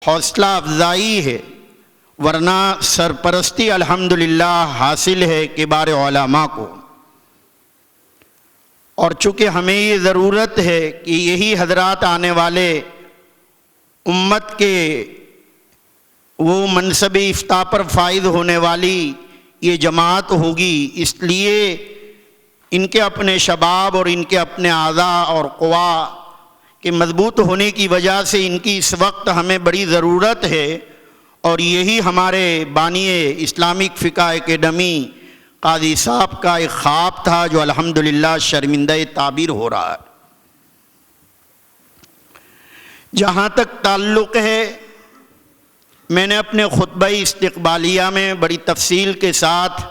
حوصلہ افزائی ہے، ورنہ سرپرستی الحمدللہ حاصل ہے کبار علماء کو۔ اور چونکہ ہمیں یہ ضرورت ہے کہ یہی حضرات آنے والے امت کے وہ منصب افتاء پر فائز ہونے والی یہ جماعت ہوگی، اس لیے ان کے اپنے شباب اور ان کے اپنے اعضاء اور قوا کے مضبوط ہونے کی وجہ سے ان کی اس وقت ہمیں بڑی ضرورت ہے، اور یہی ہمارے بانی اسلامک فقہ اکیڈمی قاضی صاحب کا ایک خواب تھا جو الحمدللہ شرمندہ تعبیر ہو رہا ہے۔ جہاں تک تعلق ہے، میں نے اپنے خطبہ استقبالیہ میں بڑی تفصیل کے ساتھ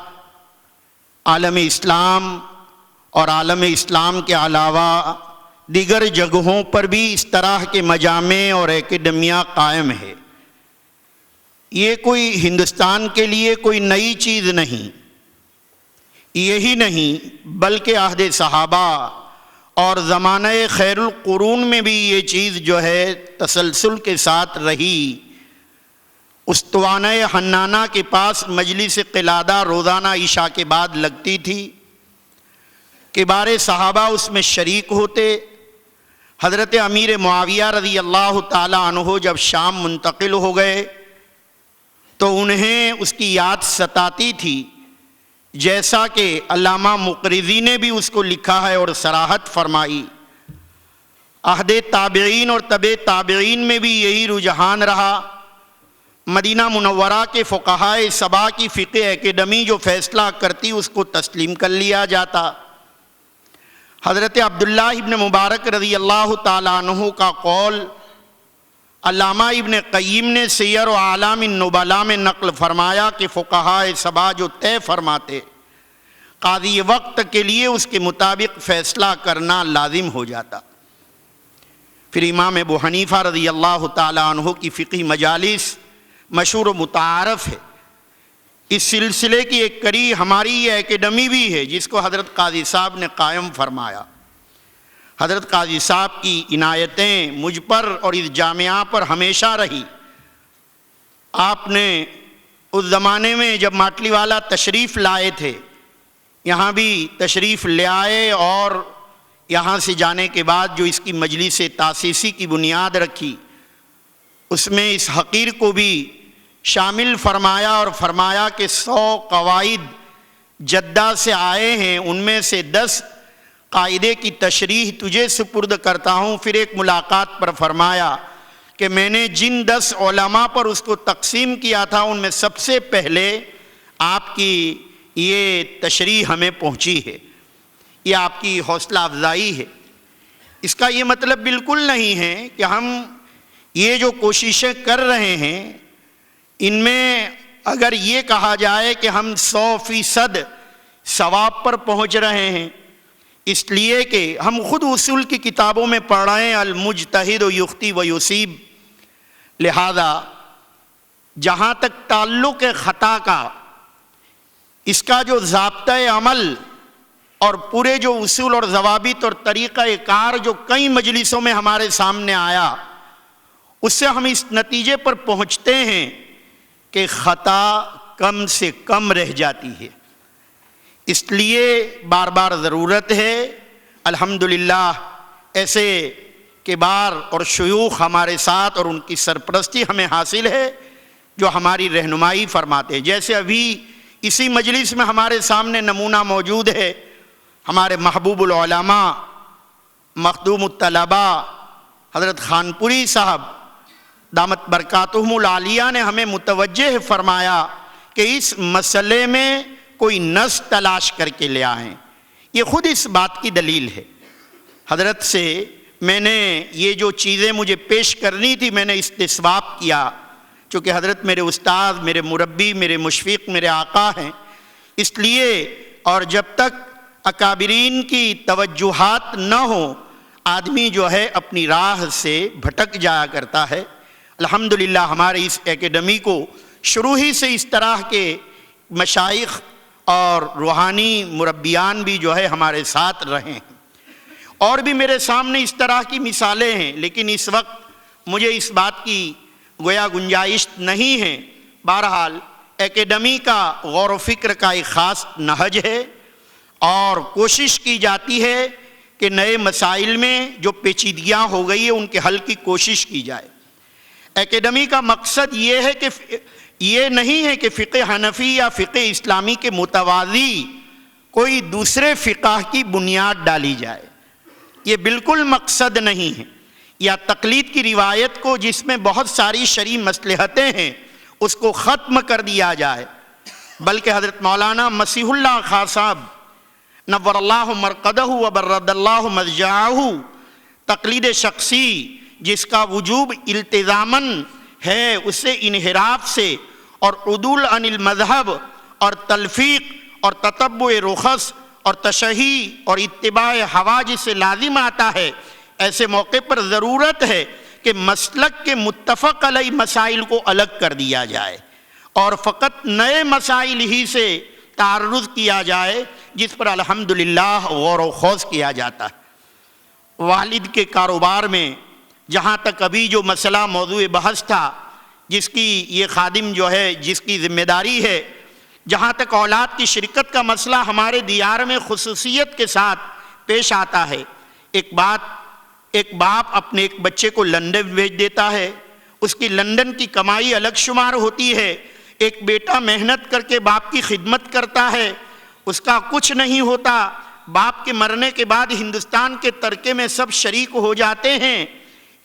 عالم اسلام اور عالم اسلام کے علاوہ دیگر جگہوں پر بھی اس طرح کے مجامع اور اکیڈمیاں قائم ہے۔ یہ کوئی ہندوستان کے لیے کوئی نئی چیز نہیں، یہی نہیں بلکہ عہد صحابہ اور زمانہ خیر القرون میں بھی یہ چیز جو ہے تسلسل کے ساتھ رہی۔ استوانہ حنانہ کے پاس مجلس قلادہ روزانہ عشاء کے بعد لگتی تھی، کبار صحابہ اس میں شریک ہوتے۔ حضرت امیر معاویہ رضی اللہ تعالی عنہ جب شام منتقل ہو گئے تو انہیں اس کی یاد ستاتی تھی، جیسا کہ علامہ مقرضی نے بھی اس کو لکھا ہے اور صراحت فرمائی۔ عہد تابعین اور تبع تابعین میں بھی یہی رجحان رہا۔ مدینہ منورہ کے فقہائے سبا کی فقہ اکیڈمی جو فیصلہ کرتی اس کو تسلیم کر لیا جاتا۔ حضرت عبداللہ ابن مبارک رضی اللہ تعالیٰ عنہ کا قول علامہ ابن قیم نے سیر و اعلام النبلاء میں نقل فرمایا کہ فقہائے سبا جو طے فرماتے، قاضی وقت کے لیے اس کے مطابق فیصلہ کرنا لازم ہو جاتا۔ پھر امام ابو حنیفہ رضی اللہ تعالیٰ عنہ کی فقہی مجالس مشہور و متعارف ہے۔ اس سلسلے کی ایک کڑی ہماری یہ اکیڈمی بھی ہے جس کو حضرت قاضی صاحب نے قائم فرمایا۔ حضرت قاضی صاحب کی عنایتیں مجھ پر اور اس جامعہ پر ہمیشہ رہی۔ آپ نے اس زمانے میں جب ماٹلی والا تشریف لائے تھے، یہاں بھی تشریف لے آئے، اور یہاں سے جانے کے بعد جو اس کی مجلس تاسیسی کی بنیاد رکھی، اس میں اس حقیر کو بھی شامل فرمایا اور فرمایا کہ 100 قواعد جدہ سے آئے ہیں، ان میں سے 10 قاعدے کی تشریح تجھے سپرد کرتا ہوں۔ پھر ایک ملاقات پر فرمایا کہ میں نے جن 10 علماء پر اس کو تقسیم کیا تھا ان میں سب سے پہلے آپ کی یہ تشریح ہمیں پہنچی ہے، یہ آپ کی حوصلہ افزائی ہے۔ اس کا یہ مطلب بالکل نہیں ہے کہ ہم یہ جو کوششیں کر رہے ہیں ان میں اگر یہ کہا جائے کہ ہم 100% ثواب پر پہنچ رہے ہیں، اس لیے کہ ہم خود اصول کی کتابوں میں پڑھ رہے ہیں المجتہد یخطئ و یصیب۔ لہذا جہاں تک تعلق خطا کا، اس کا جو ضابطۂ عمل اور پورے جو اصول اور ضوابط اور طریقہ کار جو کئی مجلسوں میں ہمارے سامنے آیا، اس سے ہم اس نتیجے پر پہنچتے ہیں کہ خطا کم سے کم رہ جاتی ہے۔ اس لیے بار بار ضرورت ہے، الحمدللہ ایسے کبار اور شیوخ ہمارے ساتھ اور ان کی سرپرستی ہمیں حاصل ہے جو ہماری رہنمائی فرماتے ہیں۔ جیسے ابھی اسی مجلس میں ہمارے سامنے نمونہ موجود ہے، ہمارے محبوب العلماء مخدوم الطلباء حضرت خانپوری صاحب دامت برکاتہم العالیہ نے ہمیں متوجہ فرمایا کہ اس مسئلے میں کوئی نص تلاش کر کے لے آئیں۔ یہ خود اس بات کی دلیل ہے۔ حضرت سے میں نے یہ جو چیزیں مجھے پیش کرنی تھی میں نے استصواب کیا، چونکہ حضرت میرے استاد، میرے مربی، میرے مشفق، میرے آقا ہیں، اس لیے اور جب تک اکابرین کی توجہات نہ ہوں آدمی جو ہے اپنی راہ سے بھٹک جایا کرتا ہے۔ الحمدللہ ہمارے اس اکیڈمی کو شروع ہی سے اس طرح کے مشائخ اور روحانی مربیان بھی جو ہے ہمارے ساتھ رہے ہیں، اور بھی میرے سامنے اس طرح کی مثالیں ہیں، لیکن اس وقت مجھے اس بات کی گویا گنجائش نہیں ہے۔ بہرحال اکیڈمی کا غور و فکر کا ایک خاص نہج ہے اور کوشش کی جاتی ہے کہ نئے مسائل میں جو پیچیدگیاں ہو گئی ہیں ان کے حل کی کوشش کی جائے۔ اکیڈمی کا مقصد یہ ہے کہ یہ نہیں ہے کہ فقہ حنفی یا فقہ اسلامی کے متوازی کوئی دوسرے فقہ کی بنیاد ڈالی جائے، یہ بالکل مقصد نہیں ہے، یا تقلید کی روایت کو جس میں بہت ساری شرعی مصلحتیں ہیں اس کو ختم کر دیا جائے، بلکہ حضرت مولانا مسیح اللہ خان صاحب نور اللہ مرقدہ وبرد اللہ مضجعہ، تقلید شخصی جس کا وجوب التزاماً ہے، اسے انحراف سے اور عدول عن المذہب اور تلفیق اور تتبع رخص اور تشہیع اور اتباع حواجز سے لازم آتا ہے۔ ایسے موقع پر ضرورت ہے کہ مسلک کے متفق علیہ مسائل کو الگ کر دیا جائے اور فقط نئے مسائل ہی سے تعرض کیا جائے جس پر الحمدللہ غور و خوض کیا جاتا ہے۔ والد کے کاروبار میں جہاں تک ابھی جو مسئلہ موضوع بحث تھا، جس کی یہ خادم جو ہے جس کی ذمہ داری ہے، جہاں تک اولاد کی شرکت کا مسئلہ ہمارے دیار میں خصوصیت کے ساتھ پیش آتا ہے۔ ایک باپ اپنے ایک بچے کو لندن بھیج دیتا ہے، اس کی لندن کی کمائی الگ شمار ہوتی ہے، ایک بیٹا محنت کر کے باپ کی خدمت کرتا ہے، اس کا کچھ نہیں ہوتا، باپ کے مرنے کے بعد ہندوستان کے ترکے میں سب شریک ہو جاتے ہیں۔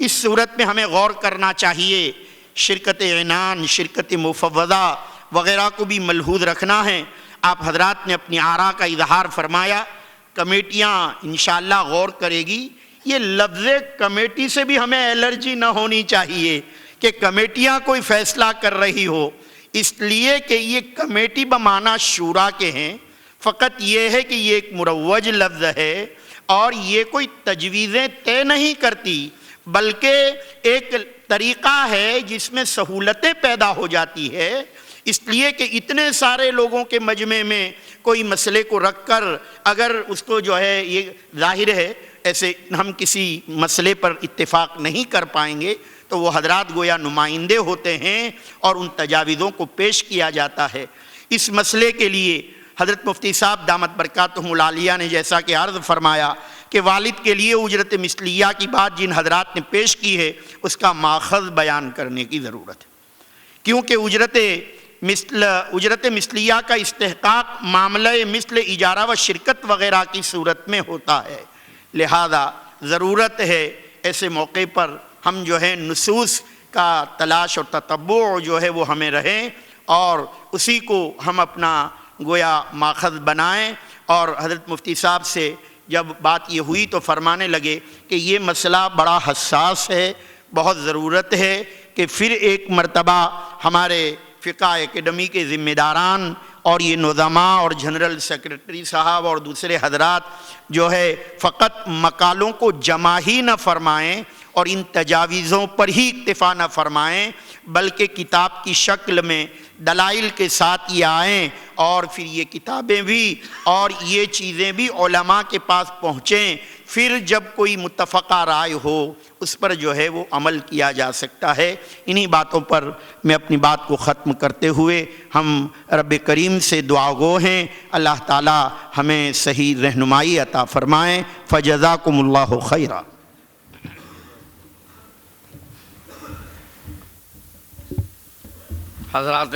اس صورت میں ہمیں غور کرنا چاہیے، شرکت عنان، شرکت مفوضہ وغیرہ کو بھی ملحوظ رکھنا ہے۔ آپ حضرات نے اپنی آراء کا اظہار فرمایا، کمیٹیاں انشاءاللہ غور کرے گی۔ یہ لفظ کمیٹی سے بھی ہمیں الرجی نہ ہونی چاہیے کہ کمیٹیاں کوئی فیصلہ کر رہی ہو، اس لیے کہ یہ کمیٹی بمعنی شورا کے ہیں، فقط یہ ہے کہ یہ ایک مروج لفظ ہے اور یہ کوئی تجویزیں طے نہیں کرتی، بلکہ ایک طریقہ ہے جس میں سہولتیں پیدا ہو جاتی ہے، اس لیے کہ اتنے سارے لوگوں کے مجمع میں کوئی مسئلے کو رکھ کر اگر اس کو جو ہے، یہ ظاہر ہے ایسے ہم کسی مسئلے پر اتفاق نہیں کر پائیں گے تو وہ حضرات گویا نمائندے ہوتے ہیں اور ان تجاویزوں کو پیش کیا جاتا ہے۔ اس مسئلے کے لیے حضرت مفتی صاحب دامت برکاتہم العالیہ نے جیسا کہ عرض فرمایا کہ والد کے لیے اجرت مثلیہ کی بات جن حضرات نے پیش کی ہے اس کا ماخذ بیان کرنے کی ضرورت ہے، کیونکہ اجرت مثلیہ کا استحقاق معاملہ مثل اجارہ و شرکت وغیرہ کی صورت میں ہوتا ہے، لہذا ضرورت ہے ایسے موقع پر ہم جو ہے نصوص کا تلاش اور تتبع جو ہے وہ ہمیں رہیں اور اسی کو ہم اپنا گویا ماخذ بنائیں۔ اور حضرت مفتی صاحب سے جب بات یہ ہوئی تو فرمانے لگے کہ یہ مسئلہ بڑا حساس ہے، بہت ضرورت ہے کہ پھر ایک مرتبہ ہمارے فقہ اکیڈمی کے ذمہ داران اور یہ نظماء اور جنرل سیکرٹری صاحب اور دوسرے حضرات جو ہے فقط مقالوں کو جمع ہی نہ فرمائیں اور ان تجاویزوں پر ہی اکتفا نہ فرمائیں، بلکہ کتاب کی شکل میں دلائل کے ساتھ یہ آئیں اور پھر یہ کتابیں بھی اور یہ چیزیں بھی علماء کے پاس پہنچیں، پھر جب کوئی متفقہ رائے ہو اس پر جو ہے وہ عمل کیا جا سکتا ہے۔ انہی باتوں پر میں اپنی بات کو ختم کرتے ہوئے ہم رب کریم سے دعا گو ہیں، اللہ تعالی ہمیں صحیح رہنمائی عطا فرمائیں۔ فجزاکم اللہ خیرا۔ حضرات